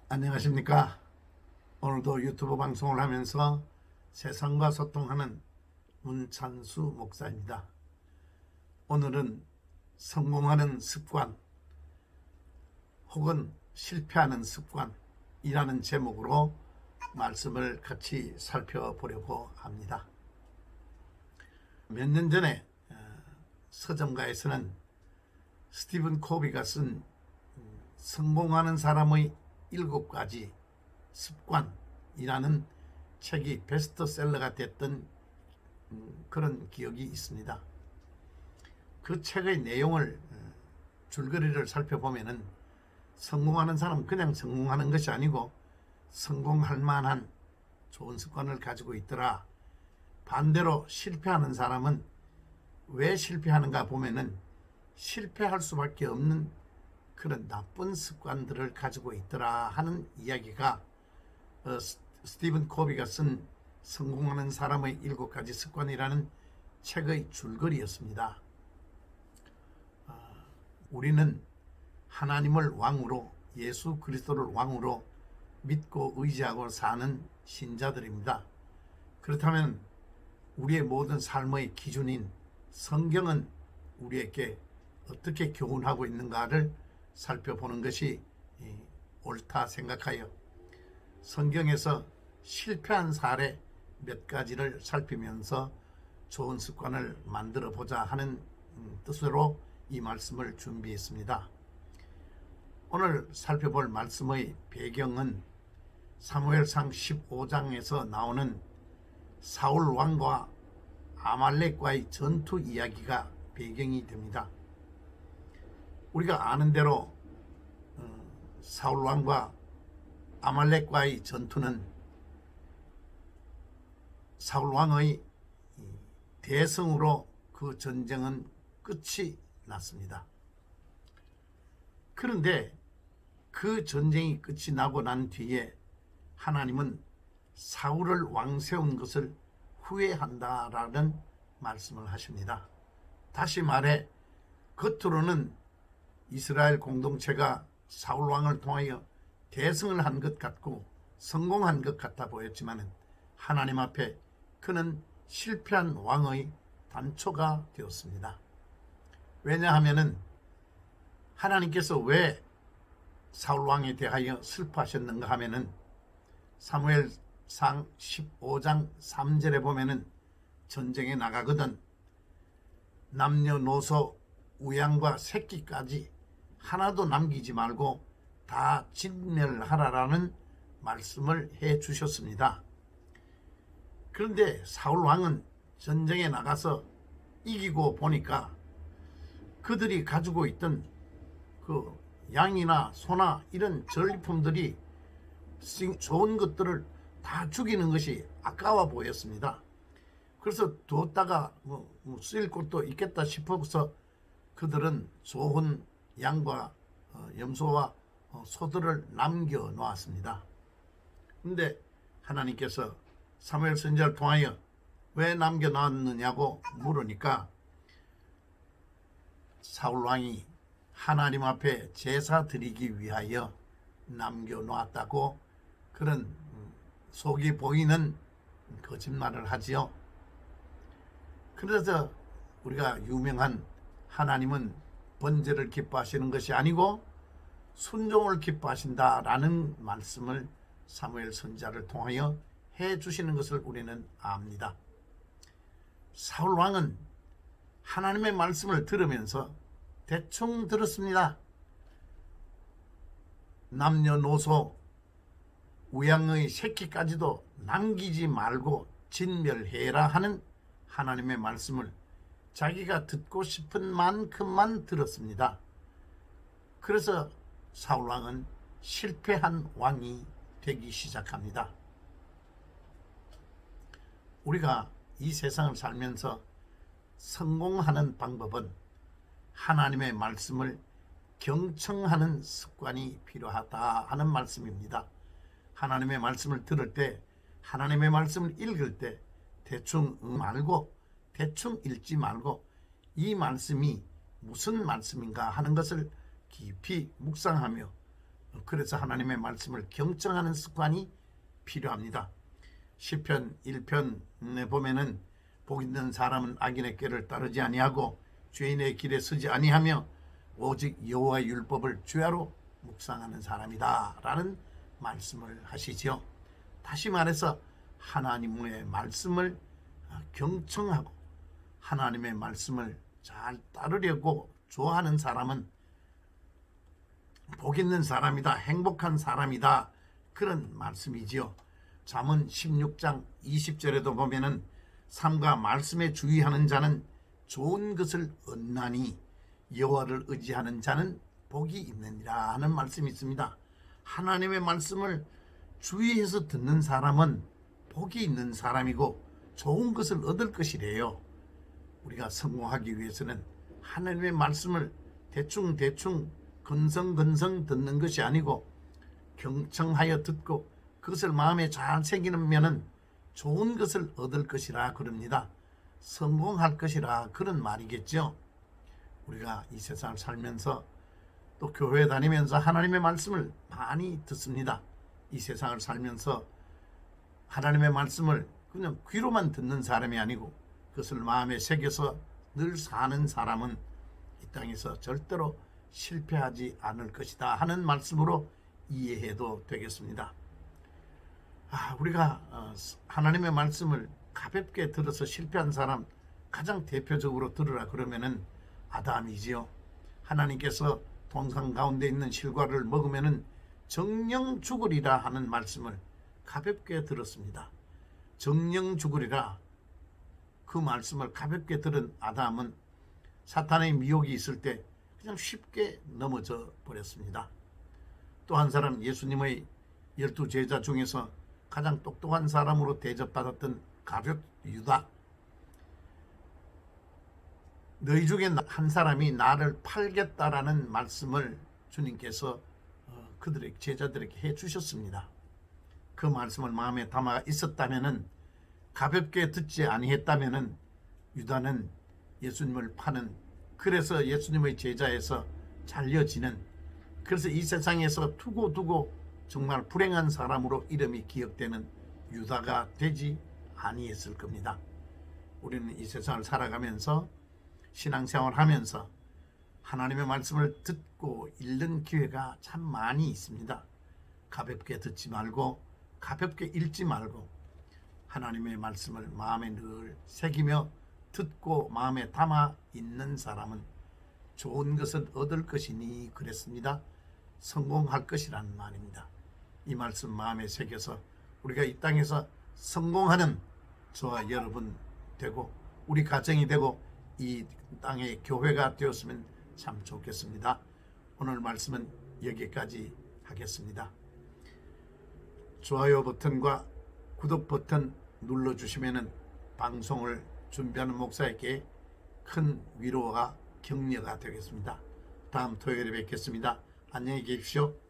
안녕하십니까. 오늘도 유튜브 방송을 하면서 세상과 소통하는 문찬수 목사입니다. 오늘은 성공하는 습관 혹은 실패하는 습관이라는 제목으로 말씀을 같이 살펴보려고 합니다. 몇 년 전에 서점가에서는 스티븐 코비가 쓴 성공하는 사람의 7가지 습관이라는 책이 베스트셀러가 됐던 그런 기억이 있습니다. 그 책의 내용을 줄거리를 살펴보면은 성공하는 사람은 그냥 성공하는 것이 아니고 성공할 만한 좋은 습관을 가지고 있더라. 반대로 실패하는 사람은 왜 실패하는가 보면은 실패할 수밖에 없는 그런 나쁜 습관들을 가지고 있더라 하는 이야기가 스티븐 코비가 쓴 성공하는 사람의 7가지 습관이라는 책의 줄거리였습니다. 우리는 하나님을 왕으로, 예수 그리스도를 왕으로 믿고 의지하고 사는 신자들입니다. 그렇다면 우리의 모든 삶의 기준인 성경은 우리에게 어떻게 교훈하고 있는가를 살펴보는 것이 옳다 생각하여 성경에서 실패한 사례 몇 가지를 살피면서 좋은 습관을 만들어 보자 하는 뜻으로 이 말씀을 준비했습니다. 오늘 살펴볼 말씀의 배경은 사무엘상 15장에서 나오는 사울 왕과 아말렉과의 전투 이야기가 배경이 됩니다. 우리가 아는 대로 사울 왕과 아말렉과의 전투는 사울 왕의 대승으로 그 전쟁은 끝이 났습니다. 그런데 그 전쟁이 끝이 나고 난 뒤에 하나님은 사울을 왕 세운 것을 후회한다라는 말씀을 하십니다. 다시 말해 겉으로는 이스라엘 공동체가 사울 왕을 통하여 대승을 한 것 같고 성공한 것 같아 보였지만 하나님 앞에 그는 실패한 왕의 단초가 되었습니다. 왜냐하면 하나님께서 왜 사울 왕에 대하여 슬퍼하셨는가 하면은 사무엘상 15장 3절에 보면은 전쟁에 나가거든 남녀노소 우양과 새끼까지 하나도 남기지 말고 다 진멸하라라는 말씀을 해 주셨습니다. 그런데 사울 왕은 전쟁에 나가서 이기고 보니까 그들이 가지고 있던 그 양이나 소나 이런 전리품들이 좋은 것들을 다 죽이는 것이 아까워 보였습니다. 그래서 두었다가 쓰일 곳도 있겠다 싶어서 그들은 좋은 양과 염소와 소들을 남겨 놓았습니다. 그런데 하나님께서 사무엘 선지자를 통하여 왜 남겨 놨느냐고 물으니까 사울 왕이 하나님 앞에 제사 드리기 위하여 남겨 놓았다고 그런 속이 보이는 거짓말을 하지요. 그래서 우리가 유명한 하나님은 번제를 기뻐하시는 것이 아니고 순종을 기뻐하신다라는 말씀을 사무엘 선지자를 통하여 해 주시는 것을 우리는 압니다. 사울 왕은 하나님의 말씀을 들으면서 대충 들었습니다. 남녀노소 우양의 새끼까지도 남기지 말고 진멸해라 하는 하나님의 말씀을 자기가 듣고 싶은 만큼만 들었습니다. 그래서 사울 왕은 실패한 왕이 되기 시작합니다. 우리가 이 세상을 살면서 성공하는 방법은 하나님의 말씀을 경청하는 습관이 필요하다 하는 말씀입니다. 하나님의 말씀을 들을 때, 하나님의 말씀을 읽을 때 대충 말고 대충 읽지 말고 이 말씀이 무슨 말씀인가 하는 것을 깊이 묵상하며 그래서 하나님의 말씀을 경청하는 습관이 필요합니다. 시편 1편에 보면은 복 있는 사람은 악인의 꾀를 따르지 아니하고 죄인의 길에 서지 아니하며 오직 여호와의 율법을 주야로 묵상하는 사람이다 라는 말씀을 하시지요. 다시 말해서 하나님의 말씀을 경청하고 하나님의 말씀을 잘 따르려고 좋아하는 사람은 복 있는 사람이다, 행복한 사람이다, 그런 말씀이지요. 잠언 16장 20절에도 보면은 삶과 말씀에 주의하는 자는 좋은 것을 얻나니 여호와를 의지하는 자는 복이 있느니라 하는 말씀이 있습니다. 하나님의 말씀을 주의해서 듣는 사람은 복이 있는 사람이고 좋은 것을 얻을 것이래요. 우리가 성공하기 위해서는 하나님의 말씀을 대충 건성건성 듣는 것이 아니고 경청하여 듣고 그것을 마음에 잘 새기면은 좋은 것을 얻을 것이라 그럽니다. 성공할 것이라 그런 말이겠죠. 우리가 이 세상을 살면서 또 교회 다니면서 하나님의 말씀을 많이 듣습니다. 이 세상을 살면서 하나님의 말씀을 그냥 귀로만 듣는 사람이 아니고 그것을 마음에 새겨서 늘 사는 사람은 이 땅에서 절대로 실패하지 않을 것이다 하는 말씀으로 이해해도 되겠습니다. 우리가 하나님의 말씀을 가볍게 들어서 실패한 사람 가장 대표적으로 들으라 그러면은 아담이지요. 하나님께서 동산 가운데 있는 실과를 먹으면은 정령 죽으리라 하는 말씀을 가볍게 들었습니다. 정령 죽으리라 그 말씀을 가볍게 들은 아담은 사탄의 미혹이 있을 때 그냥 쉽게 넘어져 버렸습니다. 또 한 사람, 예수님의 12제자 중에서 가장 똑똑한 사람으로 대접받았던 가룟 유다, 너희 중에 한 사람이 나를 팔겠다라는 말씀을 주님께서 그들의 제자들에게 해주셨습니다. 그 말씀을 마음에 담아 있었다면은, 가볍게 듣지 아니했다면은 유다는 예수님을 파는, 그래서 예수님의 제자에서 잘려지는, 그래서 이 세상에서 두고 정말 불행한 사람으로 이름이 기억되는 유다가 되지 아니했을 겁니다. 우리는 이 세상을 살아가면서 신앙생활을 하면서 하나님의 말씀을 듣고 읽는 기회가 참 많이 있습니다. 가볍게 듣지 말고 가볍게 읽지 말고 하나님의 말씀을 마음에 늘 새기며 듣고 마음에 담아 있는 사람은 좋은 것을 얻을 것이니 그랬습니다. 성공할 것이라는 말입니다. 이 말씀 마음에 새겨서 우리가 이 땅에서 성공하는 저와 여러분 되고 우리 가정이 되고 이 땅의 교회가 되었으면 참 좋겠습니다. 오늘 말씀은 여기까지 하겠습니다. 좋아요 버튼과 구독 버튼 눌러주시면 방송을 준비하는 목사에게 큰 위로와 격려가 되겠습니다. 다음 토요일에 뵙겠습니다. 안녕히 계십시오.